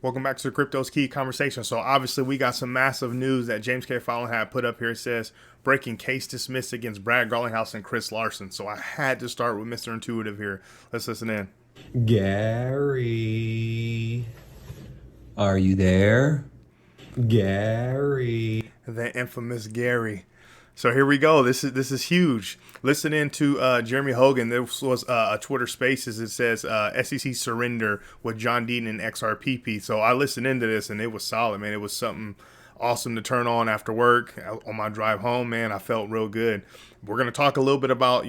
Welcome back to the Crypto's Key conversation. So obviously we got some massive news that James K. Fallon had put up here. It says breaking case dismissed against Brad Garlinghouse and Chris Larson. So I had to start with Mr. Intuitive here. Let's listen in. Gary, are you there? Gary. The infamous Gary. So here we go. This is huge. Listen in to Jeremy Hogan. This was a Twitter Spaces. It says SEC surrender with John Dean and XRP. So I listened into this and it was solid, man. It was something awesome to turn on after work on my drive home. Man, I felt real good. We're gonna talk a little bit about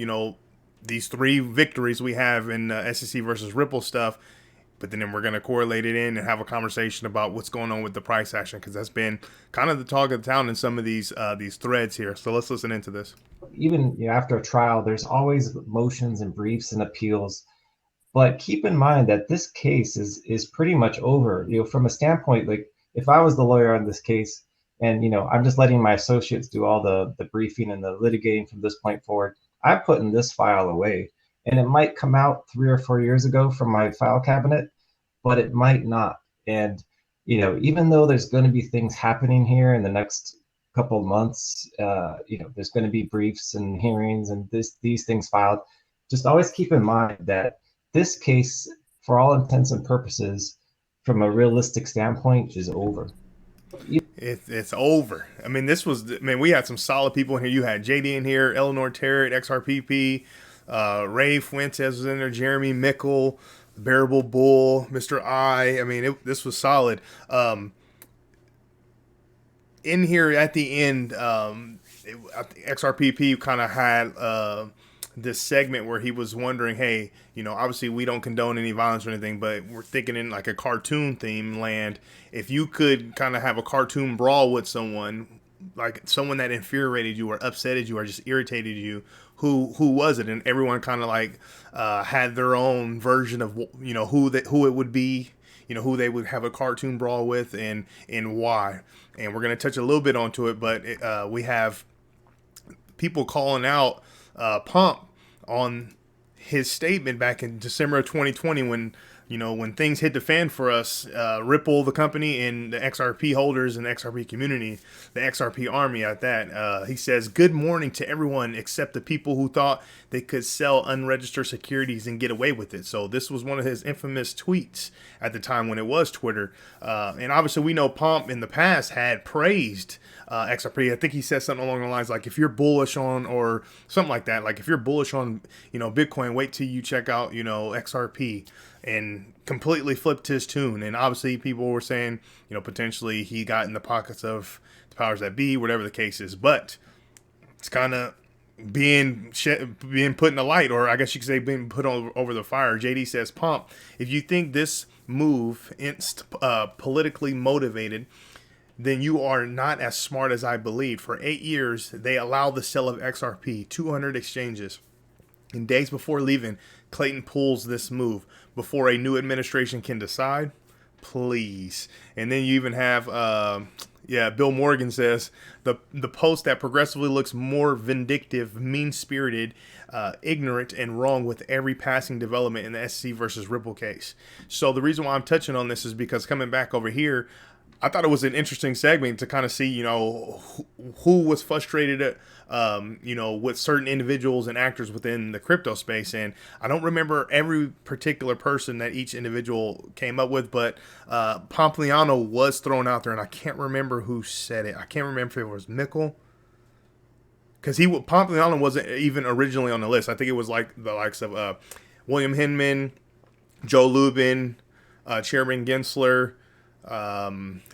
these three victories we have in SEC versus Ripple stuff. But then we're going to correlate it in and have a conversation about what's going on with the price action, because that's been kind of the talk of the town in some of these threads here. So let's listen into this. Even after a trial, there's always motions and briefs and appeals. But keep in mind that this case is pretty much over. From a standpoint, like if I was the lawyer on this case, and I'm just letting my associates do all the briefing and the litigating from this point forward, I'm putting this file away. And it might come out 3 or 4 years ago from my file cabinet, but it might not. And even though there's going to be things happening here in the next couple of months, there's going to be briefs and hearings and these things filed. Just always keep in mind that this case, for all intents and purposes, from a realistic standpoint, is over. It's over. I mean, we had some solid people in here. You had JD in here, Eleanor Terrett, XRPP, Ray Fuentes was in there, Jeremy Mickle, Bearable Bull, Mr. I. I mean, this was solid. In here at the end, XRPP kind of had this segment where he was wondering, hey, obviously we don't condone any violence or anything, but we're thinking in like a cartoon theme land. If you could kind of have a cartoon brawl with someone, like someone that infuriated you or upsetted you or just irritated you, who was it? And everyone kind of like had their own version of who it would be, who they would have a cartoon brawl with and why. And we're gonna touch a little bit onto it, but we have people calling out Pump on his statement back in December of 2020 when things hit the fan for us, Ripple, the company, and the XRP holders and the XRP community, the XRP army at that. He says, "Good morning to everyone except the people who thought they could sell unregistered securities and get away with it." So this was one of his infamous tweets at the time when it was Twitter. And obviously we know Pomp in the past had praised XRP. I think he said something along the lines like, if you're bullish on, or something like that, like if you're bullish on, Bitcoin, wait till you check out, XRP, and completely flipped his tune. And obviously people were saying, potentially he got in the pockets of the powers that be, whatever the case is. But it's kind of being put in the light, or I guess you could say being put over the fire. JD says, Pump, if you think this move is politically motivated, then you are not as smart as I believed. For 8 years, they allowed the sale of XRP, 200 exchanges. And days before leaving, Clayton pulls this move before a new administration can decide. Please. And then you even have, Bill Morgan says, the post that progressively looks more vindictive, mean-spirited, ignorant, and wrong with every passing development in the SEC versus Ripple case. So the reason why I'm touching on this is because coming back over here, I thought it was an interesting segment to kind of see, who was frustrated at, with certain individuals and actors within the crypto space. And I don't remember every particular person that each individual came up with, but Pompliano was thrown out there, and I can't remember who said it. I can't remember if it was Mickle, because Pompliano wasn't even originally on the list. I think it was like the likes of William Hinman, Joe Lubin, Chairman Gensler,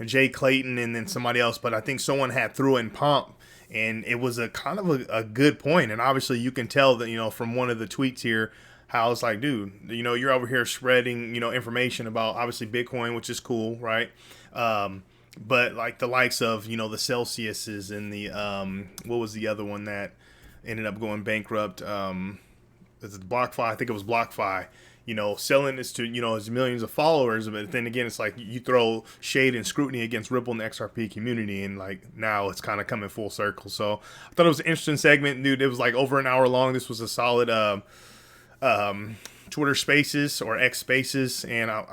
Jay Clayton, and then somebody else. But I think someone had threw in Pomp, and it was a kind of a good point. And obviously you can tell that, from one of the tweets here, how it's like, dude, you're over here spreading, information about obviously Bitcoin, which is cool, right? But like the likes of, the Celsiuses and the, what was the other one that ended up going bankrupt? Is it BlockFi? I think it was BlockFi. Selling this to, his millions of followers. But then again, it's like you throw shade and scrutiny against Ripple and the XRP community, and like now it's kind of coming full circle. So I thought it was an interesting segment, dude. It was like over an hour long. This was a solid Twitter Spaces or X Spaces, and I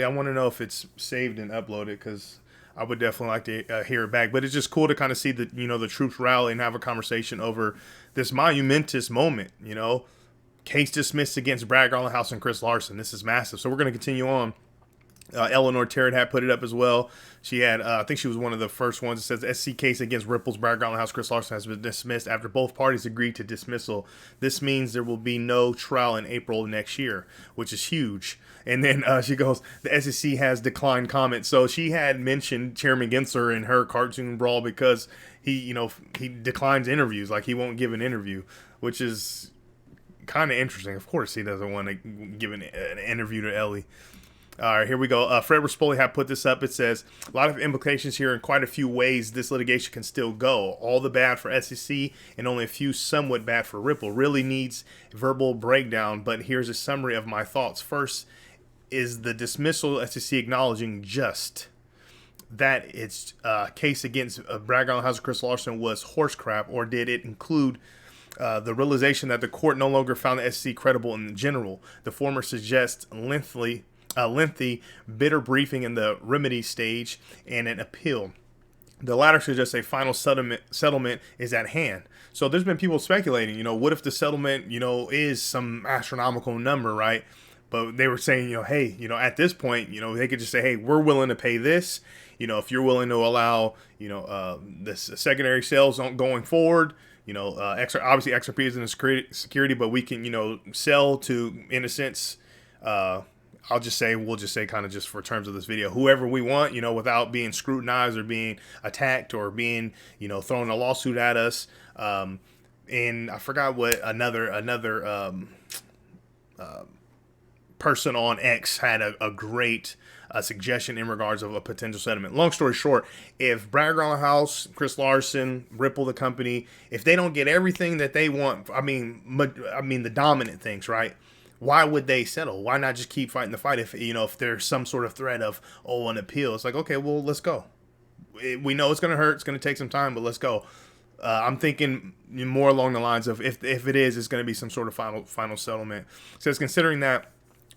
want to know if it's saved and uploaded, because I would definitely like to hear it back. But it's just cool to kind of see the the troops rally and have a conversation over this monumentous moment. Case dismissed against Brad Garlinghouse and Chris Larson. This is massive. So we're going to continue on. Eleanor Terrett had put it up as well. She had, I think she was one of the first ones. It says the SEC case against Ripple's Brad Garlinghouse, Chris Larson has been dismissed after both parties agreed to dismissal. This means there will be no trial in April of next year, which is huge. And then she goes, the SEC has declined comment. So she had mentioned Chairman Gensler in her cartoon brawl because he declines interviews. Like, he won't give an interview, which is kind of interesting. Of course he doesn't want to give an interview to Ellie. All right, here we go. Fred Rispoli had put this up. It says, a lot of implications here in quite a few ways this litigation can still go. All the bad for SEC and only a few somewhat bad for Ripple. Really needs verbal breakdown, but here's a summary of my thoughts. First is the dismissal SEC acknowledging just that its case against Brad Garlinghouse and Chris Larson was horse crap, or did it include the realization that the court no longer found the SEC credible in general? The former suggests lengthy, bitter briefing in the remedy stage and an appeal. The latter suggests a final settlement is at hand. So there's been people speculating, what if the settlement, is some astronomical number, right? But they were saying, hey, at this point, they could just say, hey, we're willing to pay this. If you're willing to allow, this secondary sales going forward, obviously XRP is in the security, but we can, sell to, in a sense, we'll just say kind of just for terms of this video, whoever we want, without being scrutinized or being attacked or being, throwing a lawsuit at us. And I forgot what another person on X had a great suggestion in regards of a potential settlement. Long story short, if Brad Garlinghouse, Chris Larson, Ripple, the company, if they don't get everything that they want, I mean the dominant things, right? Why would they settle? Why not just keep fighting the fight if there's some sort of threat of, an appeal? It's like, okay, well, let's go. We know it's going to hurt. It's going to take some time, but let's go. I'm thinking more along the lines of if it is, it's going to be some sort of final settlement. It says, considering that,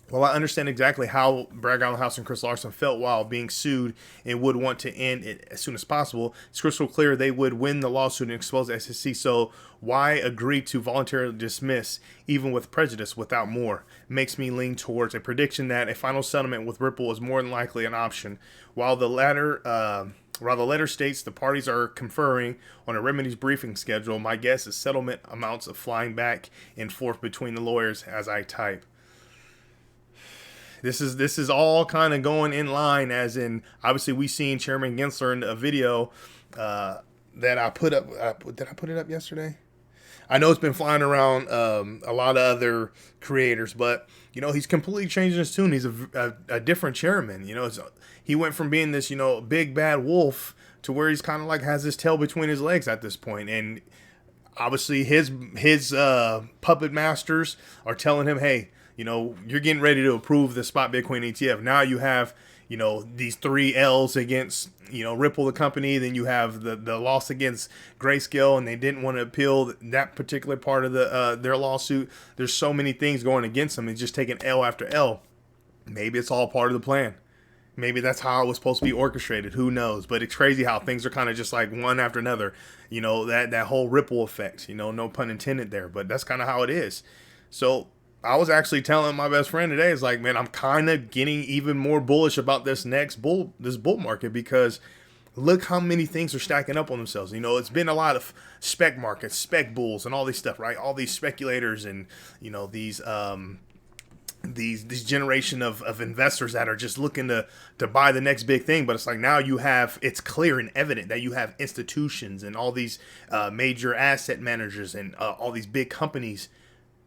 while I understand exactly how Brad Garlinghouse and Chris Larson felt while being sued and would want to end it as soon as possible, it's crystal clear they would win the lawsuit and expose the SEC. So why agree to voluntarily dismiss, even with prejudice, without more? Makes me lean towards a prediction that a final settlement with Ripple is more than likely an option. While the letter states the parties are conferring on a remedies briefing schedule, my guess is settlement amounts of flying back and forth between the lawyers as I type. This is all kind of going in line, as in, obviously we seen Chairman Gensler in a video that I put up. Did I put it up yesterday? I know it's been flying around a lot of other creators, but he's completely changing his tune. He's a different chairman. He went from being this big bad wolf to where he's kind of like has his tail between his legs at this point. And obviously his puppet masters are telling him, hey, you're getting ready to approve the spot Bitcoin ETF. Now you have, these 3 L's against, Ripple, the company. Then you have the loss against Grayscale, and they didn't want to appeal that particular part of their lawsuit. There's so many things going against them. It's just taking L after L. Maybe it's all part of the plan. Maybe that's how it was supposed to be orchestrated. Who knows? But it's crazy how things are kind of just like one after another. That whole ripple effect, no pun intended there. But that's kind of how it is. So I was actually telling my best friend today, it's like, man, I'm kind of getting even more bullish about this bull market, because look how many things are stacking up on themselves. It's been a lot of spec markets, spec bulls, and all this stuff, right? All these speculators and, these generation of investors that are just looking to buy the next big thing. But it's like, now it's clear and evident that you have institutions and all these major asset managers and all these big companies.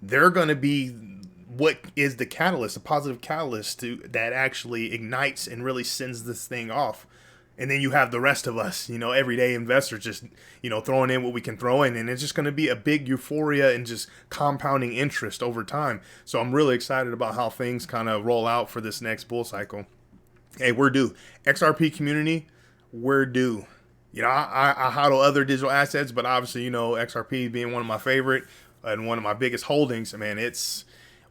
They're going to be what is the catalyst, a positive catalyst that actually ignites and really sends this thing off. And then you have the rest of us, everyday investors just, throwing in what we can throw in. And it's just going to be a big euphoria and just compounding interest over time. So I'm really excited about how things kind of roll out for this next bull cycle. Hey, we're due. XRP community, we're due. I hodl other digital assets, but obviously, XRP being one of my favorite and one of my biggest holdings, man,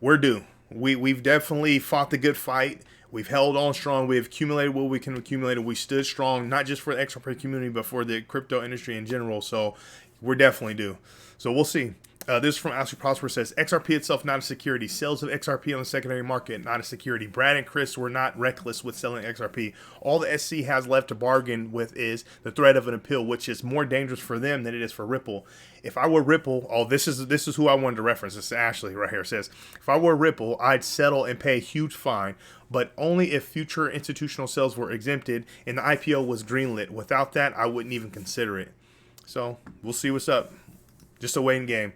we're due. We've definitely fought the good fight. We've held on strong. We have accumulated what we can accumulate. We stood strong, not just for the XRP community, but for the crypto industry in general. So we're definitely due. So we'll see. This is from Ashley Prosper, says, XRP itself not a security. Sales of XRP on the secondary market, not a security. Brad and Chris were not reckless with selling XRP. All the SC has left to bargain with is the threat of an appeal, which is more dangerous for them than it is for Ripple. If I were Ripple, this is who I wanted to reference. This is Ashley right here. It says, if I were Ripple, I'd settle and pay a huge fine, but only if future institutional sales were exempted and the IPO was greenlit. Without that, I wouldn't even consider it. So we'll see what's up. Just a waiting game.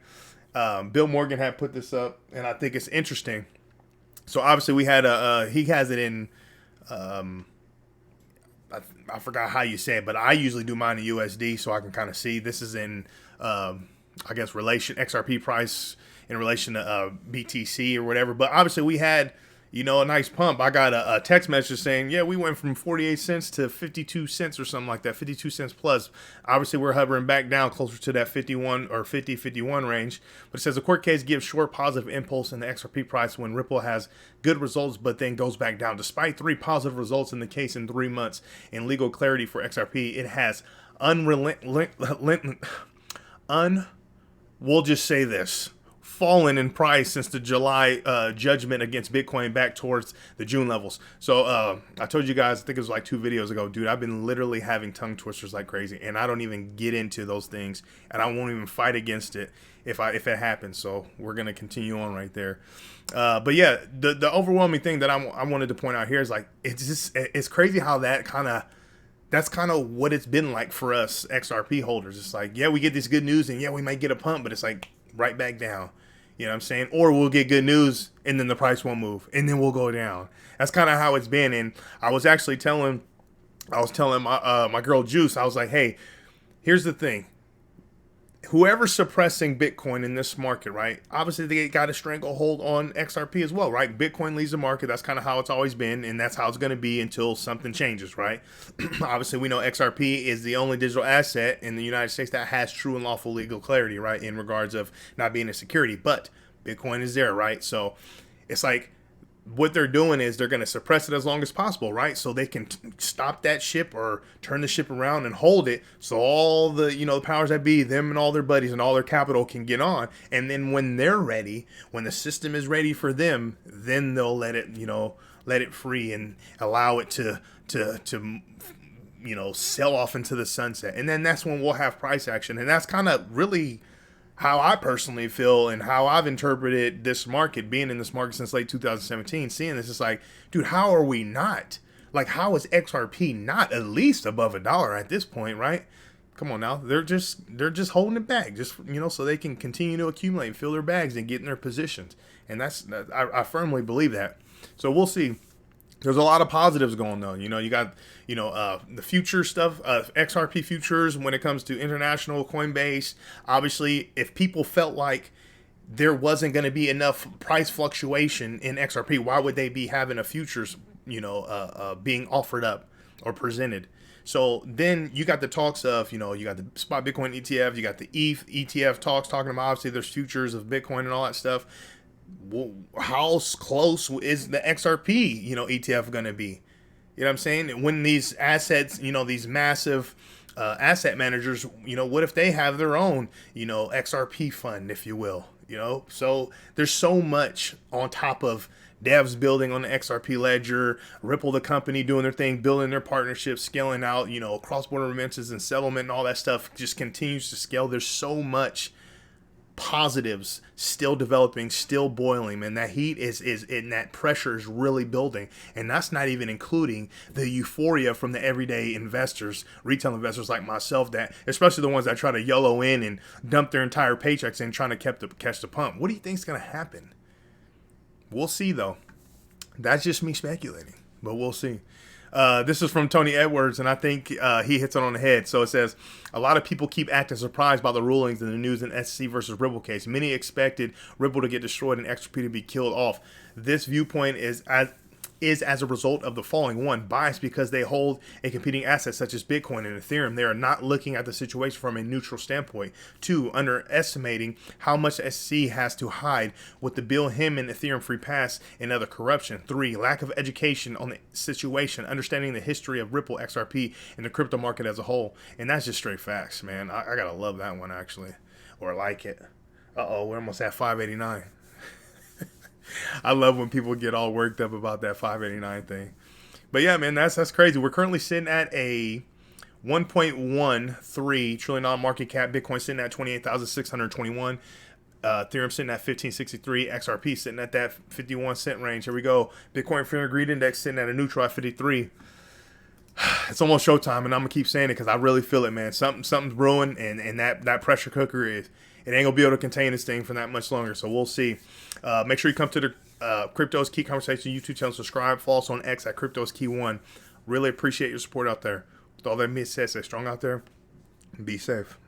Bill Morgan had put this up, and I think it's interesting. So obviously we had he has it in, I forgot how you say it, but I usually do mine in USD so I can kind of see. This is in, I guess, XRP price in relation to BTC or whatever. But obviously we had, a nice pump. I got a text message saying, yeah, we went from 48 cents to 52 cents or something like that, 52 cents plus. Obviously, we're hovering back down closer to that 51 or 51 range. But it says the court case gives short positive impulse in the XRP price when Ripple has good results, but then goes back down. Despite 3 positive results in the case in 3 months and legal clarity for XRP, it has we'll just say this, fallen in price since the July judgment against Bitcoin back towards the June levels. So I told you guys, I think it was like 2 videos ago, dude, I've been literally having tongue twisters like crazy, and I don't even get into those things, and I won't even fight against it if it happens. So we're gonna continue on right there. But yeah, the overwhelming thing that I wanted to point out here is like it's crazy how that's kind of what it's been like for us XRP holders. It's like, yeah, we get this good news, and yeah, we might get a pump, but it's like right back down. You know what I'm saying? Or we'll get good news and then the price won't move and then we'll go down. That's kind of how it's been. And I was telling my girl Juice, I was like, hey, here's the thing. Whoever's suppressing Bitcoin in this market, right? Obviously, they got a stranglehold on XRP as well, right? Bitcoin leads the market. That's kind of how it's always been, and that's how it's going to be until something changes, right? Obviously, we know XRP is the only digital asset in the United States that has true and lawful legal clarity, right? In regards of not being a security, but Bitcoin is there, right? So it's like, what they're doing is they're going to suppress it as long as possible, right? So they can stop that ship or turn the ship around and hold it. So all the, the powers that be, them and all their buddies and all their capital can get on. And then when they're ready, when the system is ready for them, then they'll let it free and allow it to sell off into the sunset. And then that's when we'll have price action. And that's kind of really how I personally feel and how I've interpreted this market, being in this market since late 2017, seeing this, it's like, dude, how are we not? Like, how is XRP not at least above $1 at this point, right? Come on now. They're just holding it back, just, so they can continue to accumulate and fill their bags and get in their positions. And I firmly believe that. So we'll see. There's a lot of positives going on. You got, the future stuff, XRP futures when it comes to international Coinbase. Obviously, if people felt like there wasn't going to be enough price fluctuation in XRP, why would they be having a futures, being offered up or presented? So then you got the talks of, you got the spot Bitcoin ETF, you got the ETH ETF talks talking about, obviously there's futures of Bitcoin and all that stuff. Well, how close is the XRP, ETF going to be? You know what I'm saying? When these assets, these massive asset managers, what if they have their own, XRP fund, if you will, So there's so much on top of devs building on the XRP ledger, Ripple, the company doing their thing, building their partnerships, scaling out, cross-border remittances and settlement and all that stuff just continues to scale. There's so much positives still developing, still boiling, and that heat is and that pressure is really building. And that's not even including the euphoria from the everyday investors, retail investors like myself, that especially the ones that try to YOLO in and dump their entire paychecks in trying to catch the pump. What do you think is going to happen? We'll see, though. That's just me speculating, but we'll see. This is from Tony Edwards, and I think he hits it on the head. So it says, a lot of people keep acting surprised by the rulings in the news in SEC versus Ripple case. Many expected Ripple to get destroyed and XRP to be killed off. This viewpoint is is as a result of the following: one, bias because they hold a competing asset such as Bitcoin and Ethereum. They are not looking at the situation from a neutral standpoint. Two, underestimating how much SEC has to hide with the Bill Him and Ethereum free pass and other corruption. Three, lack of education on the situation, understanding the history of Ripple, XRP, and the crypto market as a whole. And that's just straight facts, man. I gotta love that one, actually, or like it. We're almost at 589. I love when people get all worked up about that 589 thing. But yeah, man, that's crazy. We're currently sitting at a $1.13 trillion market cap. Bitcoin sitting at 28,621. Ethereum sitting at 1563. XRP sitting at that 51 cent range. Here we go. Bitcoin Fear and Greed Index sitting at a neutral at 53. It's almost showtime, and I'm gonna keep saying it because I really feel it, man. Something's brewing, and that pressure cooker is, it ain't gonna be able to contain this thing for that much longer. So we'll see. Make sure you come to the Crypto's Key Conversation YouTube channel. Subscribe. Follow us on X at Crypto's Key 1. Really appreciate your support out there. With all that being said, stay strong out there and be safe.